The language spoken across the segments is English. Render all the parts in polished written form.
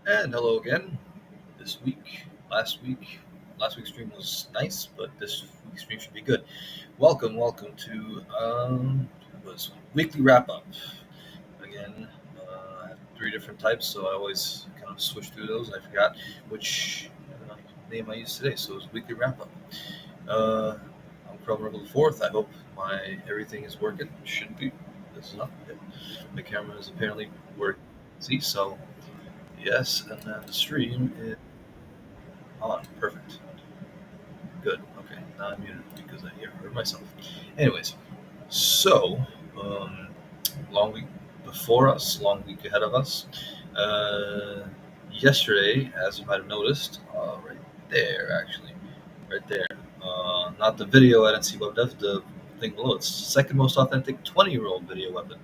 And hello again. This week, last week's stream was nice, but this week's stream should be good. Welcome to was weekly wrap up. Again, I have three different types, so I always kind of switch through those. I forgot which name I used today, so it was weekly wrap up. Uh, I'm Chrome Rebel the Fourth. I hope my everything is working. Should be. This is not. The camera is apparently working. See, so yes, and then the stream is on. Perfect. Good. Okay. Now I'm muted because I heard myself. Anyways, so um, long week before us, long week ahead of us. Uh, Yesterday, as you might have noticed, right there, actually, right there. Not the video at NC Web Dev, the thing below. It's second most authentic 20-year-old video weapon.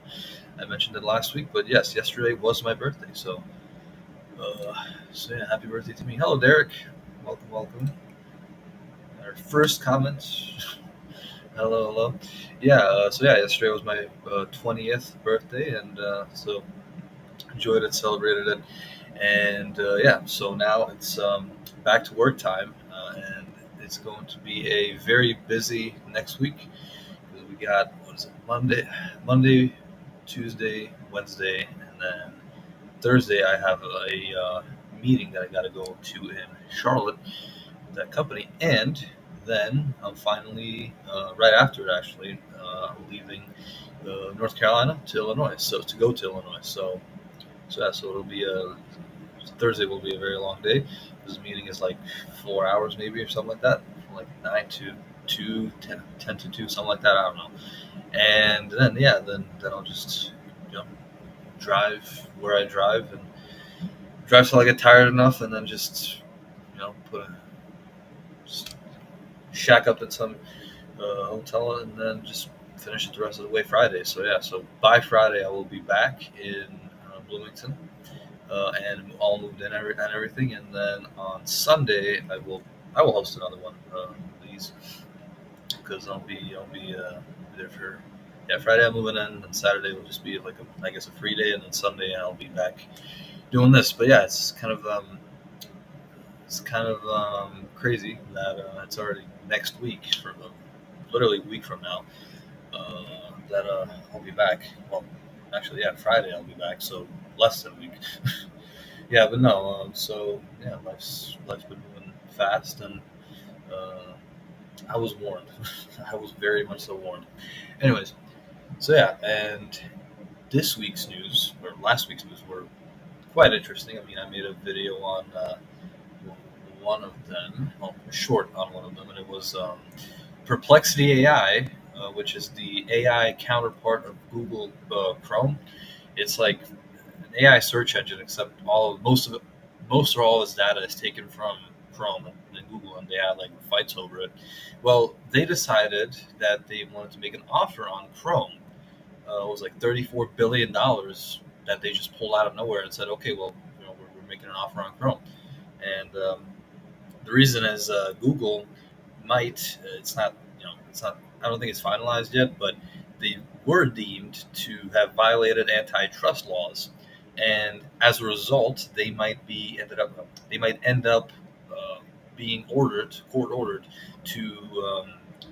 I mentioned it last week, but yes, yesterday was my birthday. So yeah, happy birthday to me. Hello, Derek. Welcome. Our first comment. Hello. Yeah. So yesterday was my 20th birthday, and so enjoyed it, celebrated it, and yeah. So now it's back to work time, and it's going to be a very busy next week because we got what is it? Monday, Tuesday, Wednesday, and then Thursday. I have a meeting that I got to go to in Charlotte with that company, and then I'm finally right after it actually leaving North Carolina to Illinois. So to go to Illinois. So it'll be a Thursday will be a very long day. This meeting is like 4 hours maybe or something like that, from like 9 to 2, 10 to 2, something like that. I don't know. And then yeah, then I'll just you know drive where I drive and drive till I get tired enough, and then just put a shack up at some hotel, and then just finish it the rest of the way Friday. So yeah, so by Friday I will be back in Bloomington, and all moved in and everything. And then on Sunday I will host another one of these because I'll be there for Friday I'm moving in, and Saturday will just be like I guess a free day, and then Sunday I'll be back doing this. But yeah, it's kind of crazy that it's already next week, from literally a week from now, that I'll be back. Well, actually, yeah, Friday I'll be back, so less than a week. Yeah, but no. So yeah, life's been moving fast, and uh, I was warned. I was very much so warned. Anyways, so yeah, and this week's news or last week's news were quite interesting. I mean, I made a video on one of them, well, short on one of them, and it was Perplexity AI, which is the AI counterpart of Google Chrome. It's like an AI search engine, except most or all of its data is taken from Chrome and Google, and they had like fights over it. Well, they decided that they wanted to make an offer on Chrome. It was like $34 billion that they just pulled out of nowhere and said, okay, well, we're making an offer on Chrome, and the reason is Google might. It's not. It's not. I don't think it's finalized yet, but they were deemed to have violated antitrust laws, and as a result, They might end up uh, being court ordered to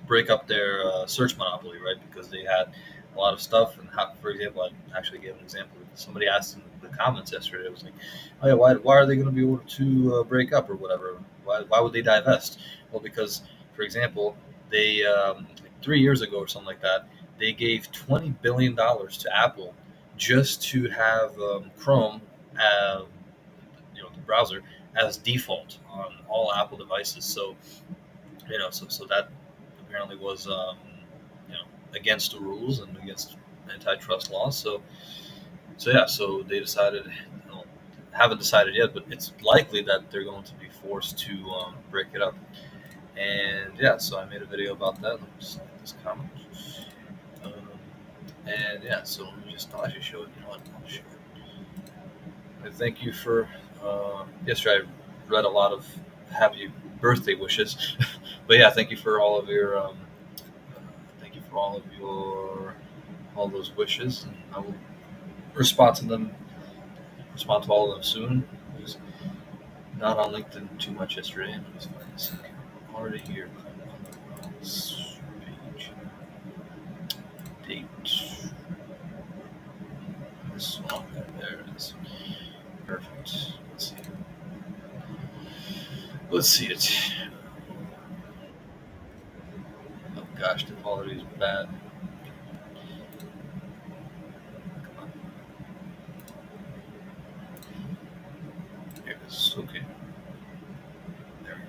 break up their search monopoly, right? Because they had a lot of stuff. And how, for example, I actually gave an example. Somebody asked in the comments yesterday. It was like, "Oh yeah, why are they going to be able to break up or whatever? Why would they divest?" Well, because, for example, they like 3 years ago or something like that, they gave $20 billion to Apple just to have Chrome, uh, the browser, as default on all Apple devices. So that apparently was you know against the rules and against antitrust laws. So they decided. Well, haven't decided yet, but it's likely that they're going to be forced to break it up. And yeah, so I made a video about that. Let me just get this comment. Um, and yeah, so let me just, I'll actually show it. You know what? I'll show it. And thank you for, yesterday I read a lot of happy birthday wishes. But yeah, thank you for all of your, thank you for all those wishes. And I will respond to them, respond to all of them soon. not on LinkedIn too much yesterday, and it was fine. So, okay, I'm already here on the page. Date. This one, there it is. Perfect. Let's see. Let's see it. Oh gosh, the quality is bad. Come on. Here it is. Okay. There.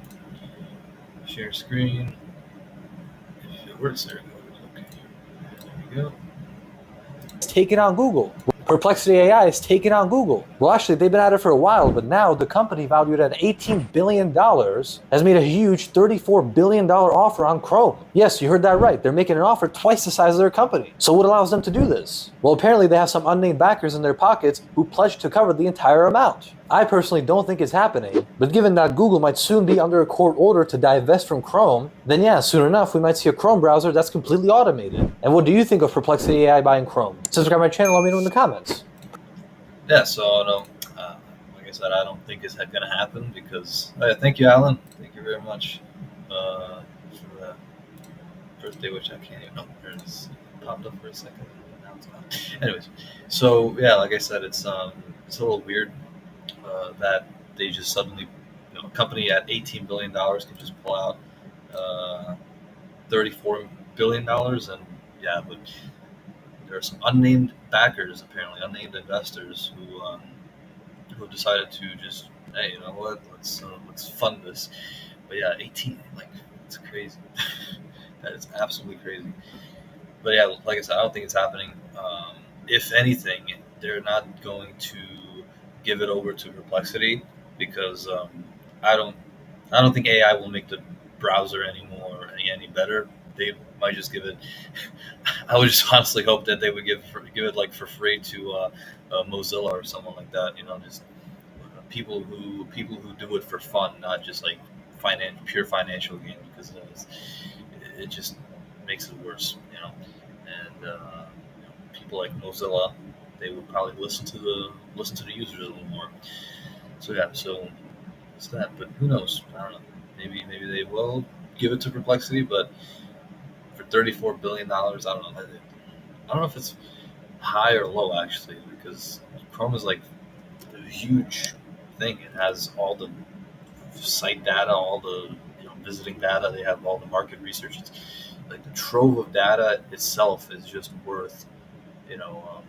Share screen. Where's there? Okay. There we go. Taking on Google. Perplexity AI is taking on Google. Well, actually, they've been at it for a while, but now the company, valued at $18 billion, has made a huge $34 billion offer on Chrome. Yes, you heard that right. They're making an offer twice the size of their company. So what allows them to do this? Well, apparently they have some unnamed backers in their pockets who pledged to cover the entire amount. I personally don't think it's happening, but given that Google might soon be under a court order to divest from Chrome, then yeah, soon enough we might see a Chrome browser that's completely automated. And what do you think of Perplexity AI buying Chrome? Subscribe to my channel, let me know in the comments. Yeah, so no, like I said, I don't think it's going to happen because. Thank you, Alan. Thank you very much for the birthday, which I can't even know. It popped up for a second. Now it's gone. Anyways, so yeah, like I said, it's a little weird that they just suddenly, a company at $18 billion can just pull out $34 billion, and yeah, but there are some unnamed backers, apparently unnamed investors, who decided to just, hey, you know what, let's fund this. But yeah, 18, like, it's crazy. That is absolutely crazy. But yeah, like I said, I don't think it's happening. If anything, they're not going to give it over to Perplexity because I don't I don't think AI will make the browser anymore any better. They might just give it. I would just honestly hope that they would give it like for free to Mozilla or someone like that. Just people who do it for fun, not just like pure financial gain, because it just makes it worse. And people like Mozilla, they would probably listen to the users a little more. So yeah, so it's that. But who knows? I don't know. Maybe they will give it to Perplexity, but for $34 billion, I don't know. I don't know if it's high or low actually, because Chrome is like a huge thing. It has all the site data, all the visiting data. They have all the market research. It's like the trove of data itself is just worth you know um,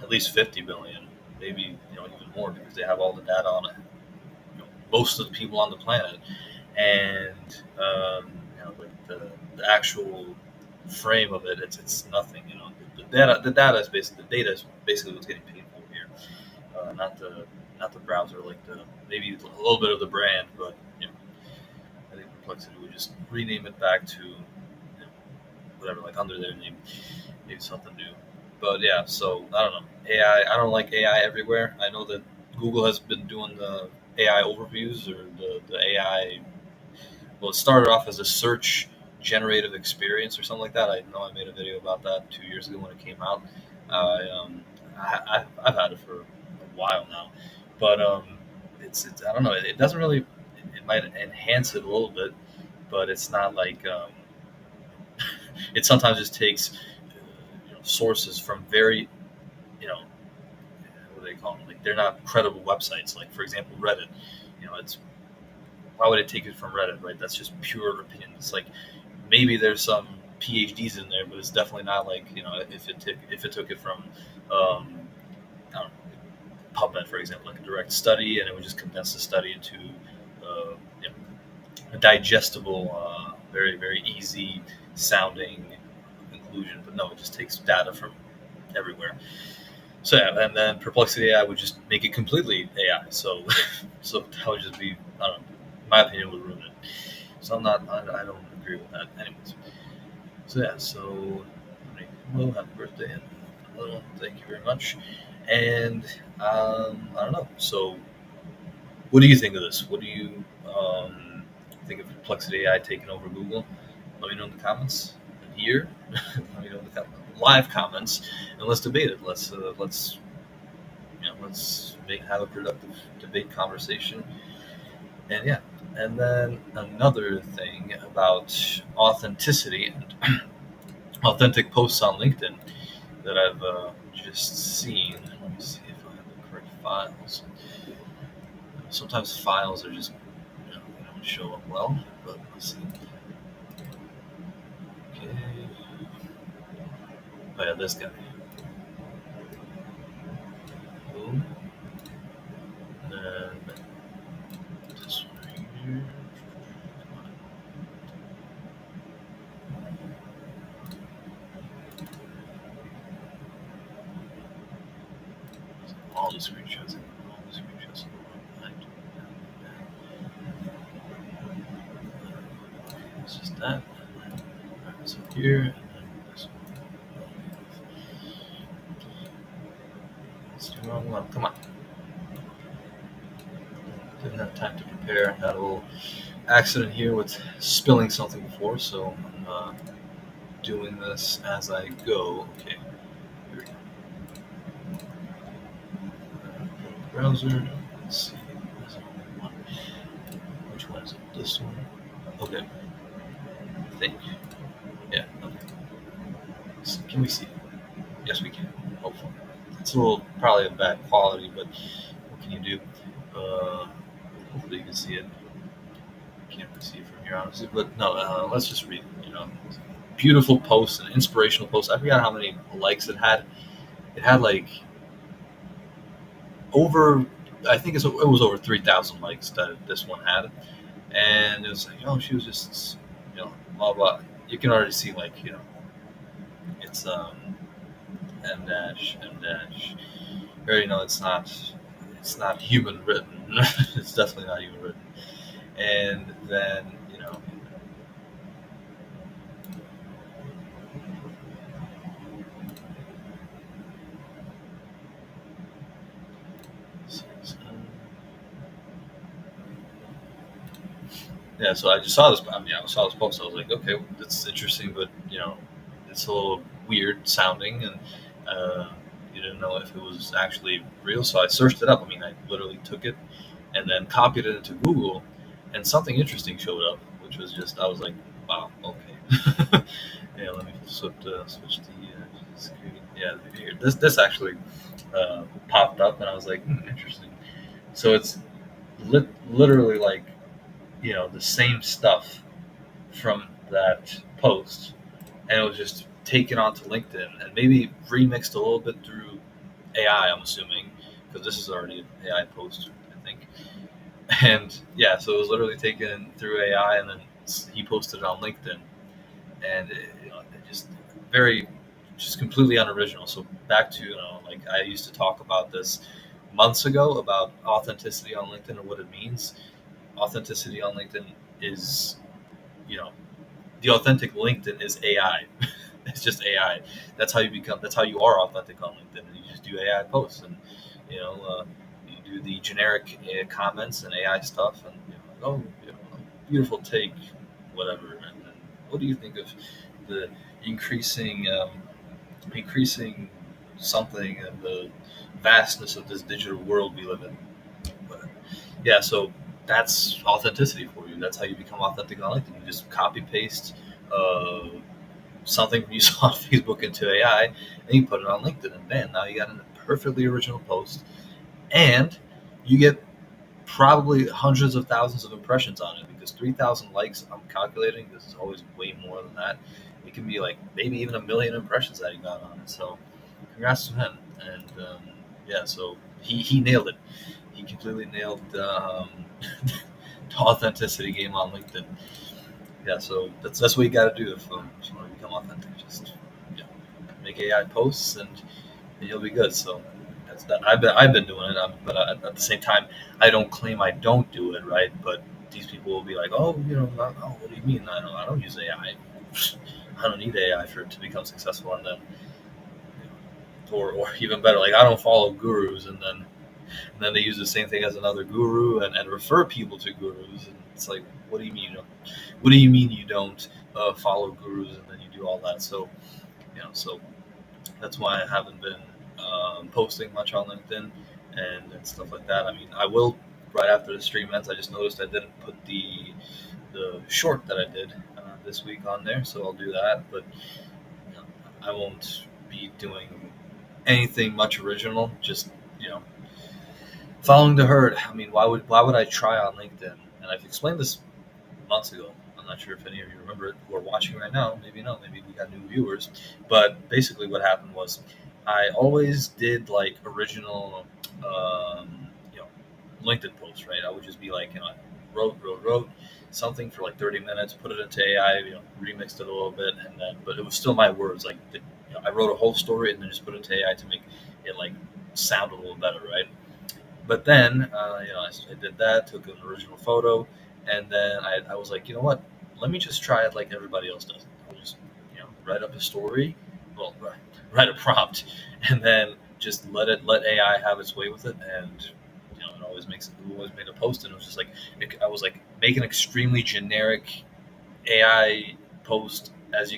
at least 50 billion, maybe even more, because they have all the data on it. Most of the people on the planet, and like the actual frame of it, it's nothing. The data is basically what's getting paid for here, not the browser, like the maybe a little bit of the brand, but I think Perplexity would just rename it back to whatever, like under their name, maybe something new. But yeah, so I don't know. AI, I don't like AI everywhere. I know that Google has been doing the AI overviews, or the AI. Well, it started off as a search generative experience or something like that. I know I made a video about that 2 years ago when it came out. I've had it for a while now, but it's I don't know. It doesn't really. It might enhance it a little bit, but it's not like it sometimes just takes sources from very you know what do they call them? Like, they're not credible websites. Like, for example, Reddit. It's Why would it take it from Reddit, right? That's just pure opinion. It's like maybe there's some PhDs in there, but it's definitely not like if it took it from I don't know, PubMed, for example, like a direct study, and it would just condense the study into uh, you know, a digestible, very very easy sounding conclusion. But no, it just takes data from everywhere. So yeah, and then Perplexity AI would just make it completely AI. So so that would just be, I don't know. In my opinion, would ruin it. So I don't agree with that. Anyways, so yeah, so well, happy birthday, and well, thank you very much. And I don't know. So what do you think of this? What do you think of Perplexity AI taking over Google? Let me know in the comments here. Let me know in the live comments, and let's debate it. Let's have a productive debate conversation. And yeah, and then another thing about authenticity and authentic posts on LinkedIn that I've just seen. Let me see if I have the correct files. Sometimes files are just they don't show up well, but let's see. Okay. Oh yeah, this guy. Boom. And this one right here. All the screenshots. All the screenshots. It's just that. It's up here, and then this one. It's the wrong one. Come on. Didn't have time to prepare. Had a little accident here with spilling something before, so I'm doing this as I go. Okay, here we go. Browser. Let's see. There's only one. Which one is it? This one. Okay, I think. Yeah. Okay. So can we see it? Yes, we can. Hopefully, it's a little probably of bad quality, but what can you do? Hopefully you can see it. Can't really see it from here, honestly. But no, let's just read. Beautiful post, an inspirational post. I forgot how many likes it had. It had like over, I think it was over 3,000 likes that this one had, and it was like, oh, she was just, blah blah. You can already see like, it's M dash M dash. You already know it's not human written. It's definitely not human written. And then yeah, so I just saw this. I mean, I saw this post. I was like, okay, that's interesting, but it's a little weird sounding, and you didn't know if it was actually real. So I searched it up. I mean, I literally took it and then copied it into Google, and something interesting showed up, which was just I was like, wow, okay. Yeah, let me switch the screen. Yeah, here, this actually popped up, and I was like, interesting. So it's literally like the same stuff from that post, and it was just taken onto LinkedIn and maybe remixed a little bit through AI. I'm assuming because this is already an AI post, I think. And yeah, so it was literally taken through AI, and then he posted it on LinkedIn, and it just very, just completely unoriginal. So back to like I used to talk about this months ago about authenticity on LinkedIn and what it means. Authenticity on LinkedIn is, you know, the authentic LinkedIn is AI. It's just AI. That's how you become. That's how you are authentic on LinkedIn. You just do AI posts, and you know, you do the generic comments and AI stuff, and oh, beautiful take, whatever. And then, what do you think of the increasing, increasing something and the vastness of this digital world we live in? But yeah, so that's authenticity for you. That's how you become authentic on LinkedIn. You just copy paste uh, something you saw on Facebook into AI, and you put it on LinkedIn, and bam, now you got a perfectly original post, and you get probably hundreds of thousands of impressions on it because 3,000 likes. I'm calculating this is always way more than that. It can be like maybe even a million impressions that he got on it. So, congrats to him. And yeah, so he nailed it. He completely nailed the authenticity game on LinkedIn. Yeah, so that's what you got to do if you want to become authentic. Just make AI posts, and you'll be good. So that's that. I've been doing it, but at the same time, I don't claim I don't do it, right? But these people will be like, oh, what do you mean? I don't use AI. I don't need AI for it to become successful, and then or even better, like I don't follow gurus, and then they use the same thing as another guru and refer people to gurus, and it's like, what do you mean? What do you mean you don't follow gurus, and then you do all that? So so that's why I haven't been posting much on LinkedIn and stuff like that. I mean, I will. right after the stream ends, I just noticed I didn't put the short that I did this week on there, so I'll do that. But you know, I won't be doing anything much original. Just following the herd. I mean, why would I try on LinkedIn? And I've explained this months ago. I'm not sure if any of you remember it who are watching right now. Maybe not. Maybe we got new viewers. But basically, what happened was I always did like original, you know, LinkedIn posts. Right? I would just be like, I wrote something for like 30 minutes, put it into AI, remixed it a little bit, and then, but it was still my words. Like, I wrote a whole story and then just put it into AI to make it like sound a little better, right? But then, I did that, took an original photo, and then I was like, you know what? Let me just try it like everybody else does. I'll just, write up a story, well, write a prompt, and then just let AI have its way with it, and it always made a post, and it was just like I was like make an extremely generic AI post as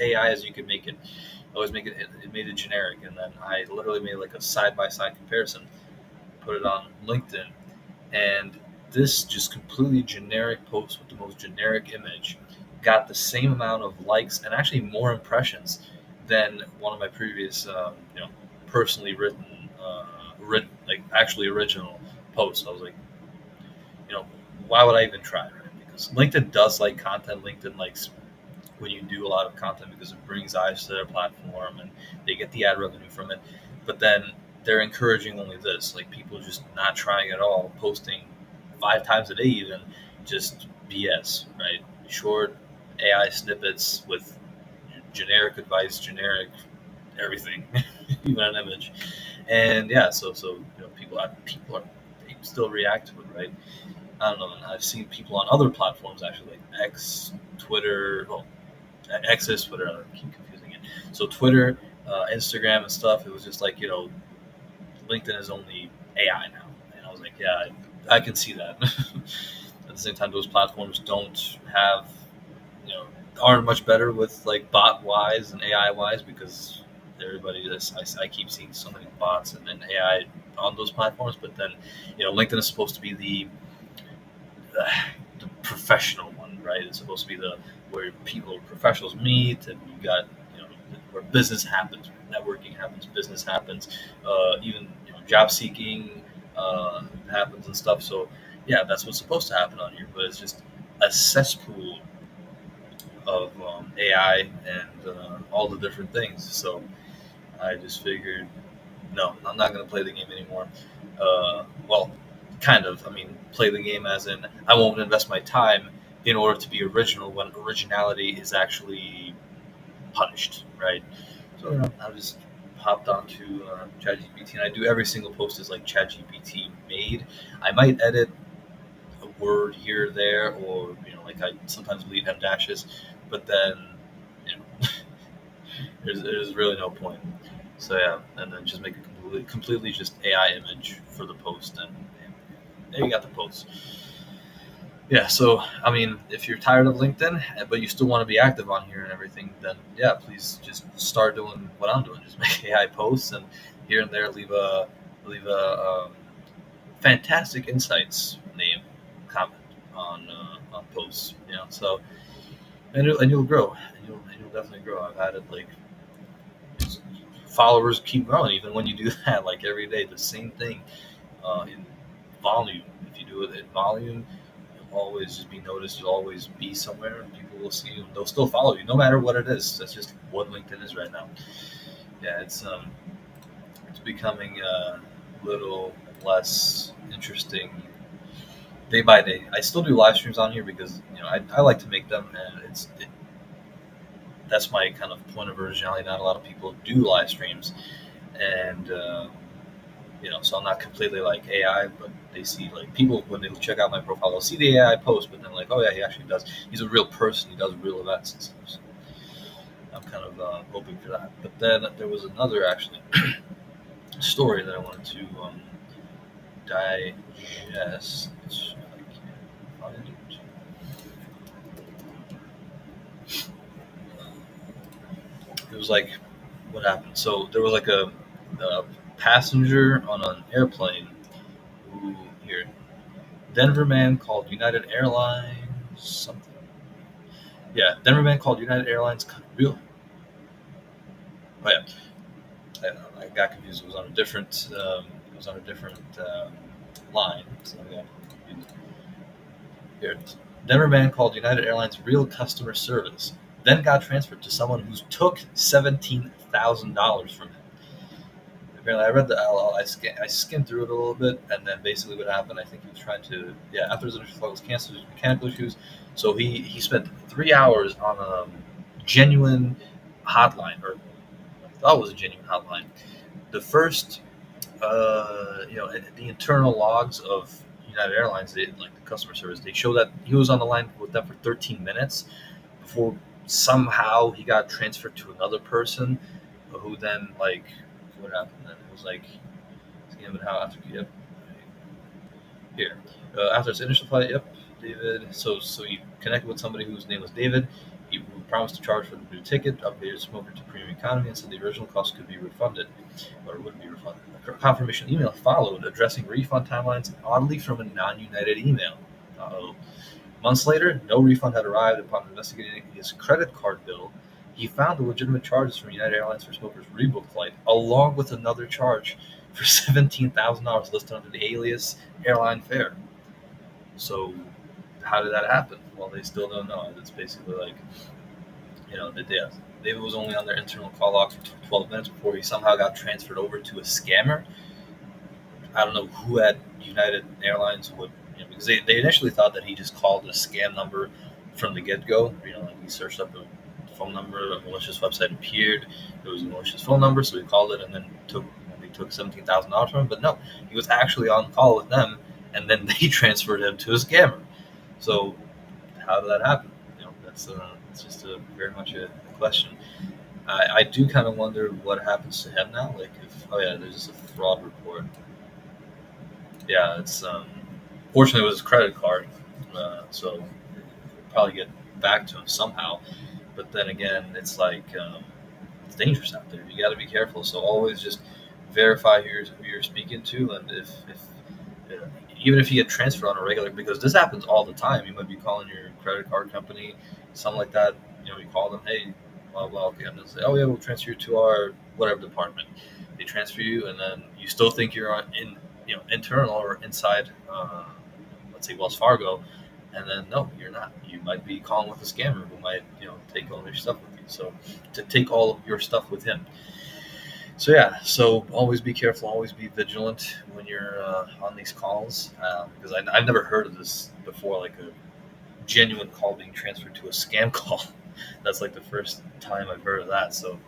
AI as you could make it. I always make it. It made it generic, and then I literally made like a side by side comparison, put it on LinkedIn, and this just completely generic post with the most generic image got the same amount of likes and actually more impressions than one of my previous, personally written, like actually original posts. I was like, you know, why would I even try? Right? Because LinkedIn does like content. LinkedIn likes when you do a lot of content because it brings eyes to their platform and they get the ad revenue from it. But then they're encouraging only this, like people just not trying at all, posting 5 times a day, even just BS, right? Short AI snippets with generic advice, generic everything, even an image, and yeah, so people are they still react to it, right? I don't know. And I've seen people on other platforms actually, like X, Twitter, well, X is Twitter. I keep confusing it. So Twitter, Instagram, and stuff. It was just like LinkedIn is only AI now, and I was like, yeah, I can see that. At the same time, those platforms don't have, you know, aren't much better with like bot wise and AI wise because everybody is. I keep seeing so many bots and then AI on those platforms, but then LinkedIn is supposed to be the professional one, right? It's supposed to be the where people professionals meet, and you got where business happens, where networking happens, business happens, even job seeking happens and stuff. So yeah, that's what's supposed to happen on here, but it's just a cesspool of AI and all the different things. So I just figured, no, I'm not going to play the game anymore. Well, kind of. I mean, play the game as in I won't invest my time in order to be original when originality is actually punished, right? So I just hopped onto ChatGPT, and I do every single post is like ChatGPT made. I might edit a word here or there, or like I sometimes leave em dashes, but then you know, there's really no point. So yeah, and then just make a completely just AI image for the post, and there you got the post. Yeah, so I mean, if you're tired of LinkedIn, but you still want to be active on here and everything, then yeah, please just start doing what I'm doing. Just make AI posts, and here and there leave a fantastic insights name comment on posts. So and you'll grow, and you'll definitely grow. I've had it like followers keep growing even when you do that, like every day, the same thing in volume. If you do it in volume, you'll always just be noticed. You'll always be somewhere, and people will see you. And they'll still follow you, no matter what it is. That's just what LinkedIn is right now. Yeah, it's becoming a little less interesting day by day. I still do live streams on here because I like to make them, and that's my kind of point of originality. Not a lot of people do live streams, and so I'm not completely like AI, but they see like people when they check out my profile, they'll see the AI post, but then like, oh yeah, he actually does. He's a real person. He does real events and stuff. So I'm kind of hoping for that. But then there was another actually story that I wanted to digest. I can't find it. It was like what happened. So there was like a passenger on an airplane who here. Denver man called United Airlines something. Yeah, Denver man called United Airlines real. Oh yeah, I got confused. It was on a different. It was on a different line. So yeah, here. Denver man called United Airlines real customer service, then got transferred to someone who took $17,000 from him. Apparently, I read I skimmed through it a little bit, and then basically what happened, I think he was trying to, yeah, after his initial flight was canceled, his mechanical issues, so he spent 3 hours on a genuine hotline, or I thought it was a genuine hotline. The first, the internal logs of United Airlines, like the customer service, they show that he was on the line with them for 13 minutes before somehow he got transferred to another person, who then like what happened then? It was like how after yep here after his initial flight, yep, David. So he connected with somebody whose name was David. He promised to charge for the new ticket, upgraded smoker to premium economy, and said the original cost could be refunded, or would be refunded. A confirmation email followed addressing refund timelines, oddly from a non-United email. Uh-oh. Months later, no refund had arrived. Upon investigating his credit card bill, he found the legitimate charges from United Airlines for Smoker's rebooked flight, along with another charge for $17,000 listed under the alias airline fare. So, how did that happen? Well, they still don't know. It's basically like, David was only on their internal call log for 12 minutes before he somehow got transferred over to a scammer. I don't know who at United Airlines would, because they initially thought that he just called a scam number from the get go. Like he searched up a phone number, a malicious website appeared. It was a malicious phone number, so he called it and then they took $17,000 from him. But no, he was actually on call with them, and then they transferred him to a scammer. So how did that happen? That's it's just very much a question. I do kind of wonder what happens to him now. Like, there's just a fraud report. Yeah, it's fortunately it was his credit card, so we'll probably get back to him somehow. But then again, it's like it's dangerous out there. You got to be careful. So always just verify who you're speaking to, and if even if you get transferred on a regular, because this happens all the time. You might be calling your credit card company, something like that. You call them, hey, blah blah. Okay, I'm gonna say, oh yeah, we'll transfer you to our whatever department. They transfer you, and then you still think you're internal or inside, let's say Wells Fargo, and then no, you're not. You might be calling with a scammer who might take all of your stuff with you. So to take all of your stuff with him. So yeah, so always be careful, always be vigilant when you're on these calls, because I've never heard of this before, like a genuine call being transferred to a scam call. That's like the first time I've heard of that. So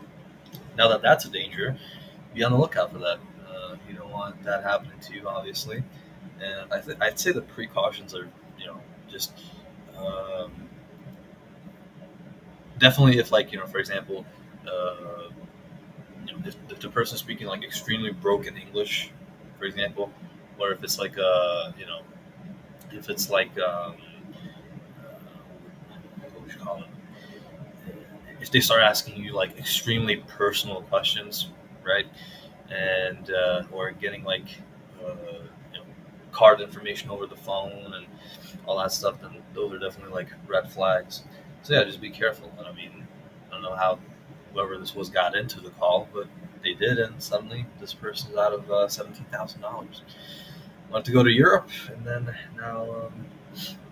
now that that's a danger, be on the lookout for that. You don't want that happening to you, obviously. And I'd say the precautions are, just definitely if, like, for example, if the person's speaking like extremely broken English, for example, or if it's like if it's like what would you call it? If they start asking you like extremely personal questions, right? And or getting like uh, card information over the phone and all that stuff, then those are definitely like red flags. So yeah, just be careful. And I mean, I don't know how whoever this was got into the call, but they did, and suddenly this person's out of $17,000. Wanted to go to Europe, and then now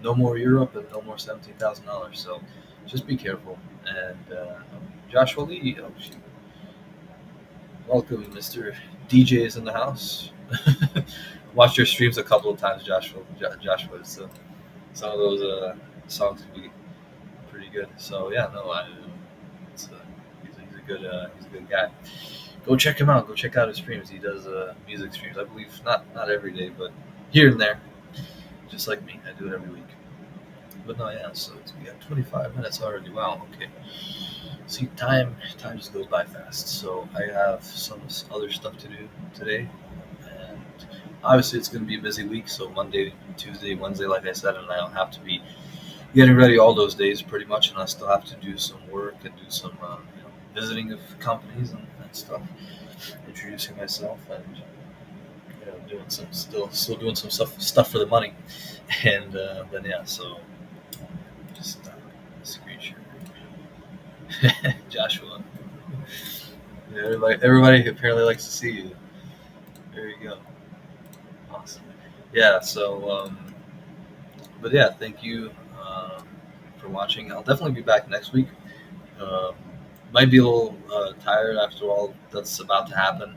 no more Europe and no more $17,000. So just be careful. And Joshua Lee, welcome, Mr. DJ is in the house. Watched your streams a couple of times, Joshua. So some of those songs can be pretty good. So yeah, no, he's a good guy. Go check him out. Go check out his streams. He does music streams. I believe not every day, but here and there. Just like me, I do it every week. But no, yeah. So we got 25 minutes already. Wow. Okay. See, time just goes by fast. So I have some other stuff to do today, and obviously it's going to be a busy week. So Monday, Tuesday, Wednesday, like I said, and I'll have to be getting ready all those days pretty much, and I still have to do some work and do some visiting of companies and stuff, introducing myself, and doing some still doing some stuff for the money, and then yeah, so just screen share. Joshua, yeah, everybody apparently likes to see you. There you go, awesome. Yeah, so but yeah, thank you for watching. I'll definitely be back next week. Um, might be a little tired after all that's about to happen.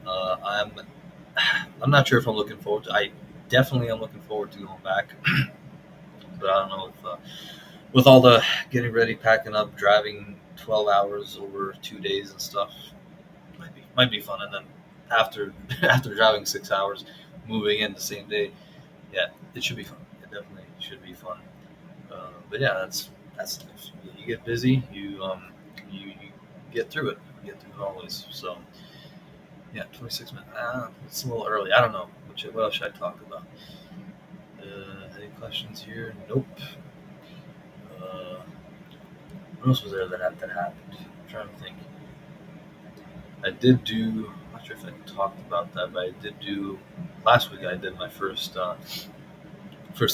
I'm not sure if I'm looking forward to. I definitely am looking forward to going back, but I don't know if with all the getting ready, packing up, driving 12 hours over 2 days and stuff might be fun. And then after after driving 6 hours, moving in the same day, yeah, it should be fun. It definitely should be fun. But yeah, that's life. You get busy, you get through it. You get through it always. So yeah, 26 minutes. It's a little early. I don't know. What else should I talk about? Any questions here? Nope. Uh, what else was there that happened? I'm trying to think. I did do. I'm not sure if I talked about that, but I did do last week. I did my first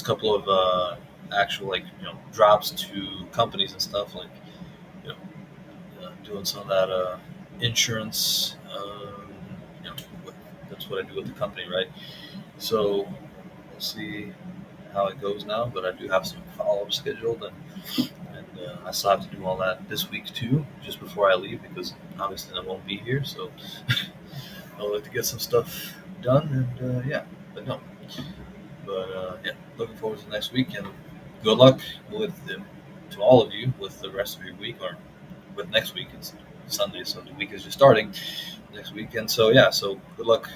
couple of actual drops to companies and stuff like you know doing some of that insurance. You know, that's what I do with the company, right? So we'll see how it goes now, but I do have some follow up scheduled, and I still have to do all that this week too, just before I leave, because obviously I won't be here. So I'd like to get some stuff done, and yeah, but no, but yeah, looking forward to next week, and good luck to all of you with the rest of your week, or with next week. It's Sunday, so the week is just starting next weekend. So yeah, so good luck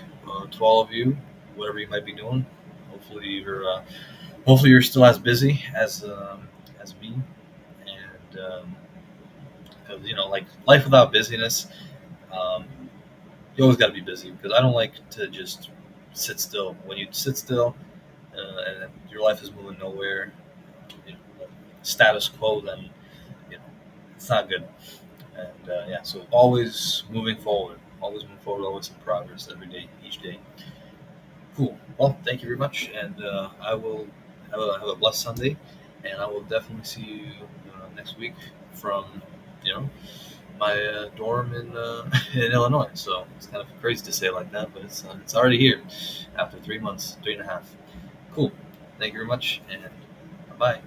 to all of you, whatever you might be doing. Hopefully you're still as busy as me, and 'cause, like life without busyness, um, you always got to be busy, because I don't like to just sit still. When you sit still and your life is moving nowhere, status quo, then you know it's not good. And yeah, so always moving forward, always in progress every day, each day. Cool. Well, thank you very much, and I will have a blessed Sunday, and I will definitely see you next week from you know my dorm in in Illinois. So it's kind of crazy to say it like that, but it's already here after 3 months, 3.5. Cool. Thank you very much, and bye bye.